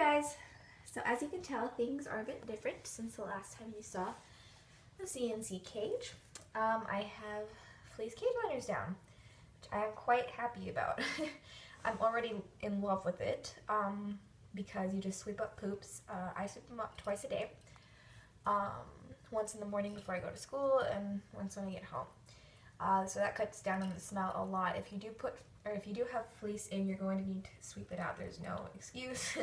guys! So as you can tell, things are a bit different since the last time you saw the CNC cage. I have fleece cage liners down, which I am quite happy about. I'm already in love with it because you just sweep up poops. I sweep them up twice a day, once in the morning before I go to school and once when I get home. So that cuts down on the smell a lot. If you do have fleece in, you're going to need to sweep it out. There's no excuse.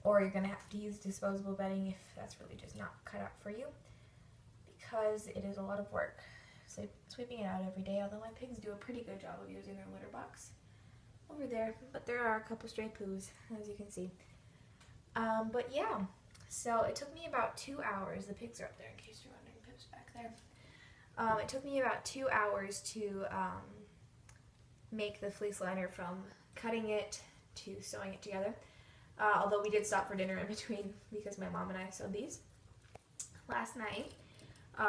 Or you're going to have to use disposable bedding if that's really just not cut out for you, because it is a lot of work. So sweeping it out every day, although my pigs do a pretty good job of using their litter box over there, but there are a couple stray poos, as you can see. But yeah, so it took me about 2 hours. The pigs are up there in case you're wondering. Pip's back there. It took me about 2 hours to make the fleece liner, from cutting it to sewing it together. Although we did stop for dinner in between because my mom and I sewed these last night,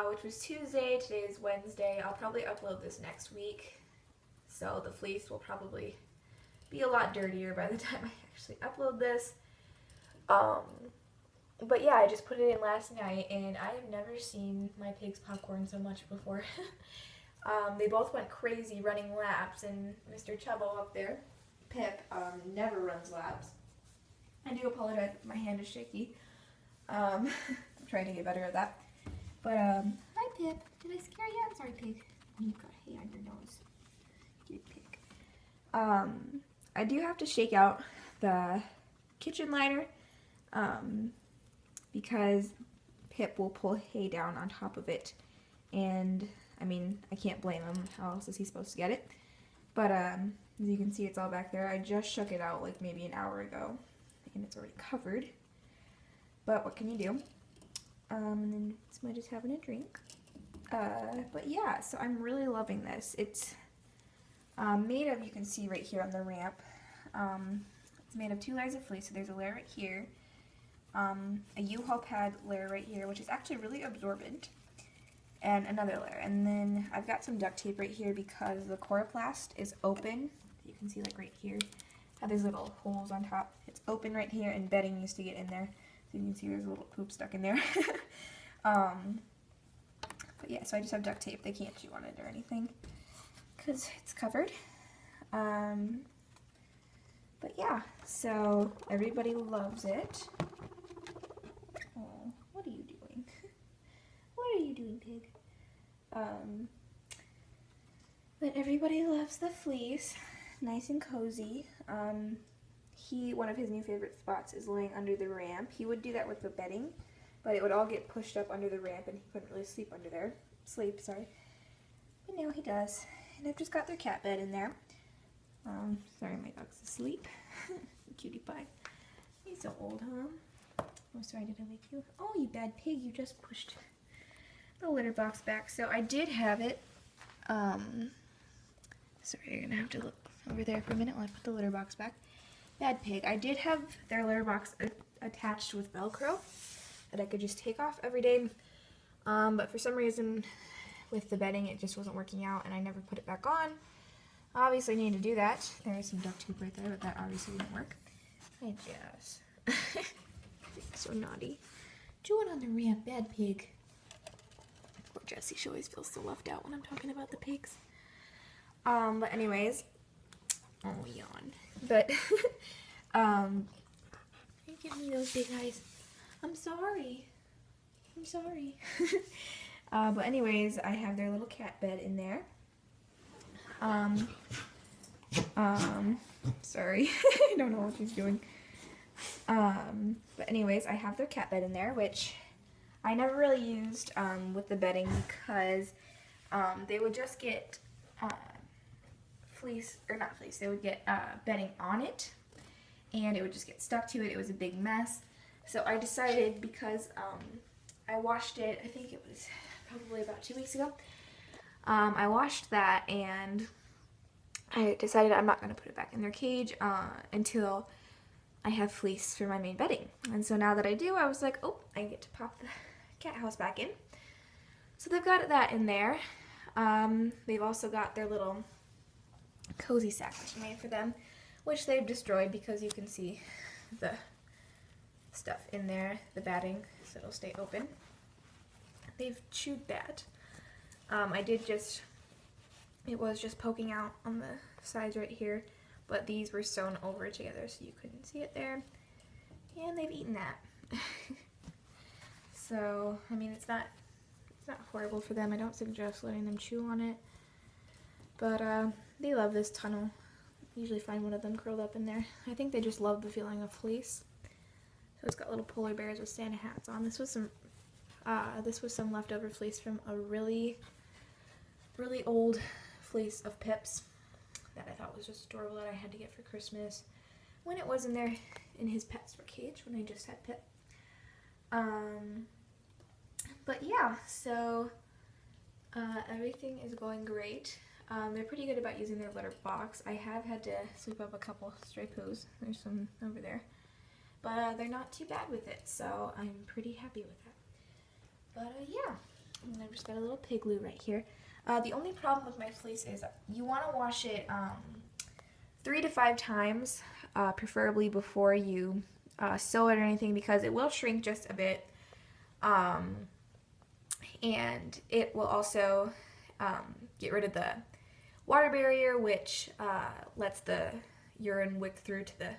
which was Tuesday. Today is Wednesday. I'll probably upload this next week, so the fleece will probably be a lot dirtier by the time I actually upload this. But yeah, I just put it in last night, and I have never seen my pigs popcorn so much before. They both went crazy running laps, and Mr. Chubbo up there, Pip, never runs laps. I do apologize if my hand is shaky. I'm trying to get better at that. But, hi Pip. Did I scare you? I'm sorry, pig. You've got hay on your nose. Good pig. I do have to shake out the kitchen liner, because Pip will pull hay down on top of it. And, I mean, I can't blame him. How else is he supposed to get it? But, as you can see, it's all back there. I just shook it out like maybe an hour ago, and it's already covered, but what can you do? And then Smudge is having a drink. But yeah, so I'm really loving this. It's made of, you can see right here on the ramp, it's made of 2 layers of fleece. So there's a layer right here, a U-Haul pad layer right here, which is actually really absorbent, and another layer. And then I've got some duct tape right here because the coroplast is open. You can see like right here how there's little holes on top. It's open right here, and bedding used to get in there. So you can see there's a little poop stuck in there. But yeah, so I just have duct tape. They can't chew on it or anything because it's covered. But yeah, so everybody loves it. Oh, what are you doing? What are you doing, pig? But everybody loves the fleece. Nice and cozy. One of his new favorite spots is laying under the ramp. He would do that with the bedding, but it would all get pushed up under the ramp, and he couldn't really sleep under there. But now he does. And I've just got their cat bed in there. Sorry, my dog's asleep. Cutie pie. He's so old, huh? Oh, sorry, did I wake you? Oh, you bad pig, you just pushed the litter box back. So I did have it, sorry, you're gonna have to look over there for a minute while I put the litter box back. Bad pig. I did have their litter box attached with Velcro that I could just take off every day, but for some reason with the bedding it just wasn't working out, and I never put it back on. Obviously I need to do that. There is some duct tape right there, but that obviously didn't work. Hi, Jazz. So naughty. Chewing on the ramp, bad pig. Poor Jessie, she always feels so left out when I'm talking about the pigs. But anyways, oh, yawn. But, you give me those big eyes. I'm sorry. I'm sorry. But anyways, I have their little cat bed in there. Sorry. I don't know what she's doing. But anyways, I have their cat bed in there, which I never really used, with the bedding because, they would just get, they would get bedding on it, and it would just get stuck to it. It was a big mess. So I decided, because I washed it, I think it was probably about 2 weeks ago, I washed that, and I decided I'm not going to put it back in their cage until I have fleece for my main bedding. And so now that I do, I was like, oh, I get to pop the cat house back in. So they've got that in there. They've also got their little cozy sack that she made for them, which they've destroyed because you can see the stuff in there, the batting, so it'll stay open. They've chewed that. It was just poking out on the sides right here, but these were sewn over together so you couldn't see it there. And they've eaten that. So, I mean, it's not horrible for them. I don't suggest letting them chew on it. But they love this tunnel. Usually find one of them curled up in there. I think they just love the feeling of fleece. So it's got little polar bears with Santa hats on. This was some leftover fleece from a really old fleece of Pip's that I thought was just adorable that I had to get for Christmas when it was in his pet store cage when I just had Pip. But yeah, so everything is going great. They're pretty good about using their litter box. I have had to sweep up a couple stray poos. There's some over there. But they're not too bad with it, so I'm pretty happy with that. But yeah, and I've just got a little pig glue right here. The only problem with my fleece is you want to wash it 3 to 5 times, preferably before you sew it or anything, because it will shrink just a bit. And it will also get rid of the water barrier, which lets the urine wick through to the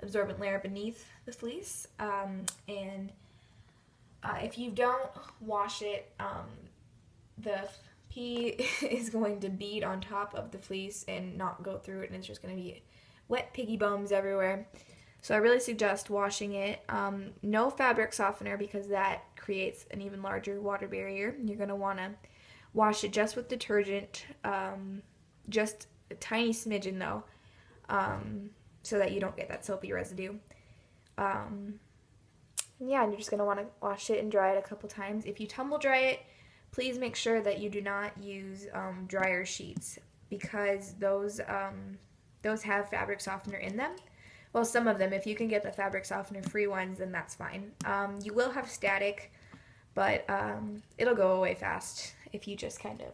absorbent layer beneath the fleece. And if you don't wash it, the pee is going to bead on top of the fleece and not go through it, and it's just going to be wet piggy bums everywhere. So I really suggest washing it. No fabric softener, because that creates an even larger water barrier. You're going to want to wash it just with detergent, just a tiny smidgen though, so that you don't get that soapy residue. Yeah, and you're just going to want to wash it and dry it a couple times. If you tumble dry it, please make sure that you do not use dryer sheets, because those have fabric softener in them. Well, some of them. If you can get the fabric softener free ones, then that's fine. You will have static, but it'll go away fast if you just kind of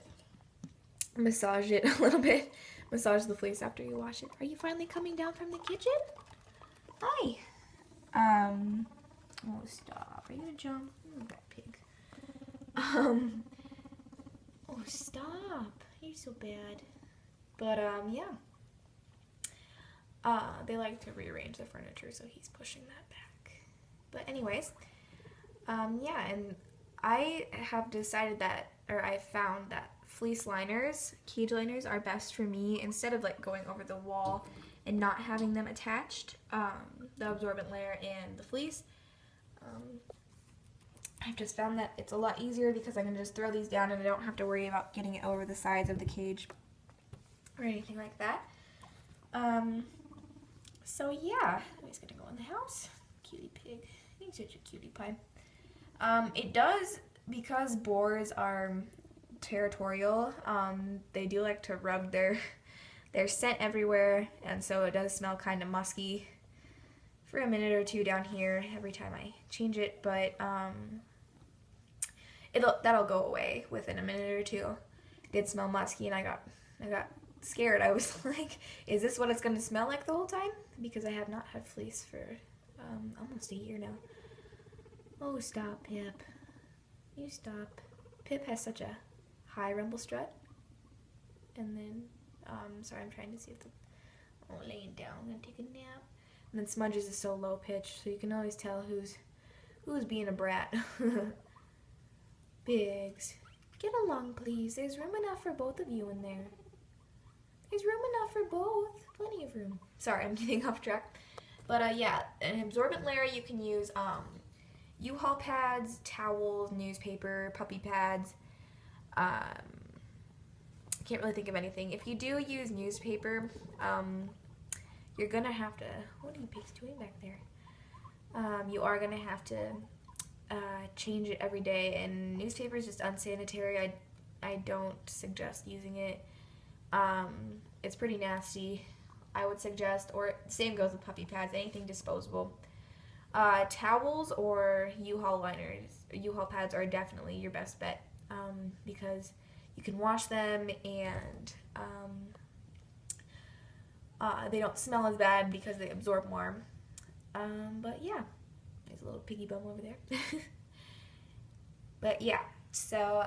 massage it a little bit. Massage the fleece after you wash it. Are you finally coming down from the kitchen? Hi. Oh, stop. Are you gonna jump? Oh, that pig. Oh, stop. You're so bad. But, yeah. They like to rearrange the furniture, so he's pushing that back. But anyways, yeah, and I have decided that, or I found that fleece liners, cage liners, are best for me instead of like going over the wall and not having them attached, the absorbent layer and the fleece. I've just found that it's a lot easier because I can just throw these down and I don't have to worry about getting it over the sides of the cage or anything like that. So yeah, he's gonna go in the house. Cutie pig. He's such a cutie pie. It does, because boars are territorial, they do like to rub their scent everywhere, and so it does smell kind of musky for a minute or two down here every time I change it, but that'll go away within a minute or two. It did smell musky, and I got scared. I was like, is this what it's going to smell like the whole time? Because I have not had fleece for almost a year now. Oh, stop, Pip. You stop. Pip has such a high rumble strut. And then, sorry, I'm trying to see if laying down. I'm going to take a nap. And then Smudges is so low pitched, so you can always tell who's being a brat. Biggs, get along, please. There's room enough for both of you in there. There's room enough for both. Plenty of room. Sorry, I'm getting off track. But yeah, an absorbent layer, you can use U-Haul pads, towels, newspaper, puppy pads. Can't really think of anything. If you do use newspaper, you're going to have to... What are you pigs doing back there? You are going to have to change it every day, and newspaper is just unsanitary. I don't suggest using it. It's pretty nasty, I would suggest, or same goes with puppy pads, anything disposable. Towels or U-Haul liners, U-Haul pads are definitely your best bet, because you can wash them and they don't smell as bad because they absorb more. But yeah, he's There's a little piggy bum over there. But yeah, so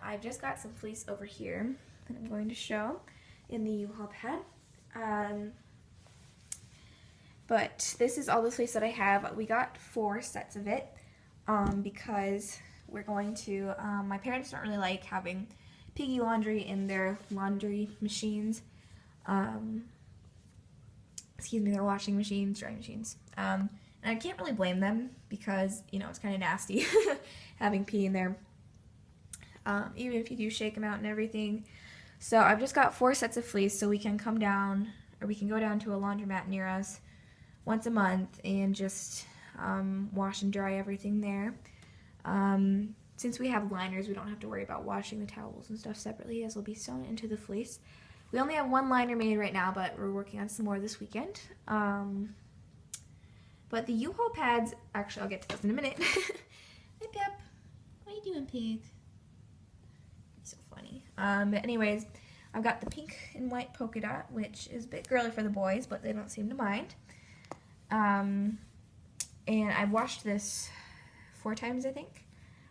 I've just got some fleece over here that I'm going to show in the U-Haul pad. But this is all the fleece that I have. We got 4 sets of it because we're going to, my parents don't really like having piggy laundry in their laundry machines. Excuse me, their washing machines, drying machines. And I can't really blame them because, you know, it's kind of nasty having pee in there, even if you do shake them out and everything. So I've just got 4 sets of fleece, so we can come down, or we can go down to a laundromat near us once a month and just wash and dry everything there. Since we have liners, we don't have to worry about washing the towels and stuff separately, as will be sewn into the fleece. We only have 1 liner made right now, but we're working on some more this weekend. But the U-Haul pads, actually I'll get to those in a minute. Hi Pep, what are you doing, pig? So funny. But anyways, I've got the pink and white polka dot, which is a bit girly for the boys, but they don't seem to mind. And I've washed this 4 times, I think.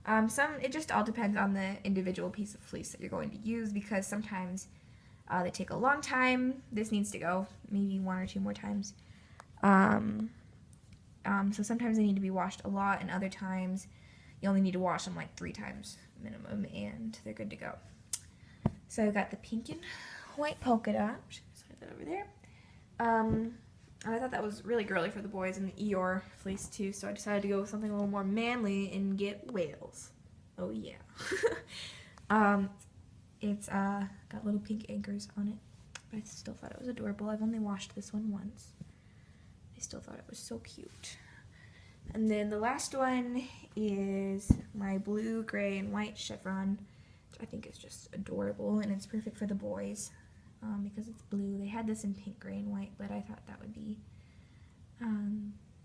It just all depends on the individual piece of fleece that you're going to use, because sometimes they take a long time. This needs to go maybe 1 or 2 more times. So sometimes they need to be washed a lot, and other times you only need to wash them like 3 times minimum, and they're good to go. So I've got the pink and white polka dot. I'm just gonna slide that over there. I thought that was really girly for the boys, and the Eeyore fleece too, so I decided to go with something a little more manly and get whales. Oh yeah. It's got little pink anchors on it, but I still thought it was adorable. I've only washed this one once. I still thought it was so cute. And then the last one is my blue, gray, and white chevron, which I think is just adorable, and it's perfect for the boys because it's blue. They had this in pink, gray, and white, but I thought that would be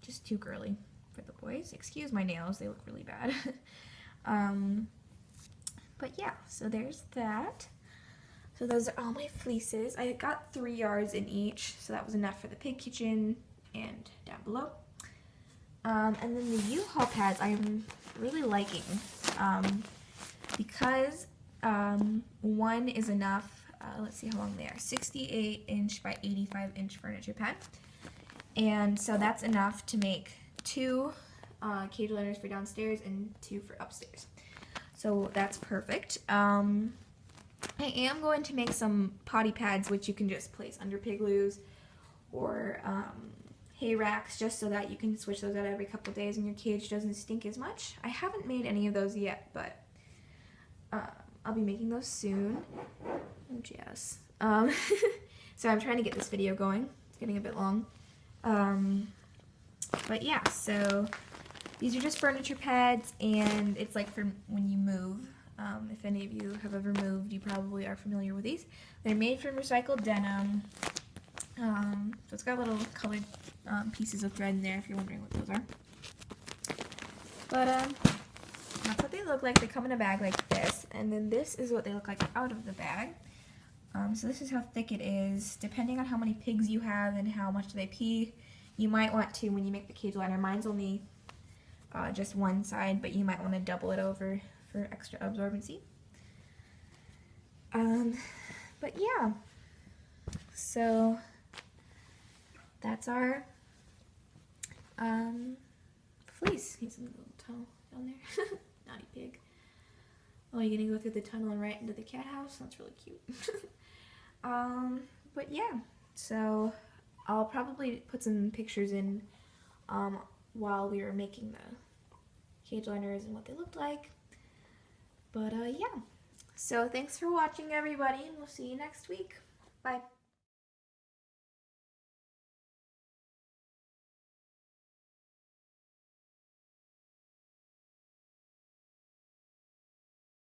just too girly for the boys. Excuse my nails, they look really bad. But yeah, so there's that. So those are all my fleeces. I got 3 yards in each, so that was enough for the pig kitchen and down below. And then the U-Haul pads I'm really liking because 1 is enough. Let's see how long they are. 68-inch by 85-inch furniture pad. And so that's enough to make 2 cage liners for downstairs and 2 for upstairs. So that's perfect. I am going to make some potty pads, which you can just place under pigloos or hay racks, just so that you can switch those out every couple days and your cage doesn't stink as much. I haven't made any of those yet, but I'll be making those soon. Oh, yes. So I'm trying to get this video going. It's getting a bit long. But yeah, so these are just furniture pads, and it's like for when you move. If any of you have ever moved, you probably are familiar with these. They're made from recycled denim. So it's got little colored pieces of thread in there if you're wondering what those are. But that's what they look like. They come in a bag like this, and then this is what they look like out of the bag. So this is how thick it is. Depending on how many pigs you have and how much they pee, you might want to, when you make the cage liner, mine's only just one side, but you might want to double it over for extra absorbency. But yeah, so that's our fleece. He's in the little tunnel down there. Naughty pig. Oh, you're gonna go through the tunnel and right into the cat house? That's really cute. But yeah, so I'll probably put some pictures in while we were making the cage liners and what they looked like. But yeah, so thanks for watching, everybody, and we'll see you next week. Bye.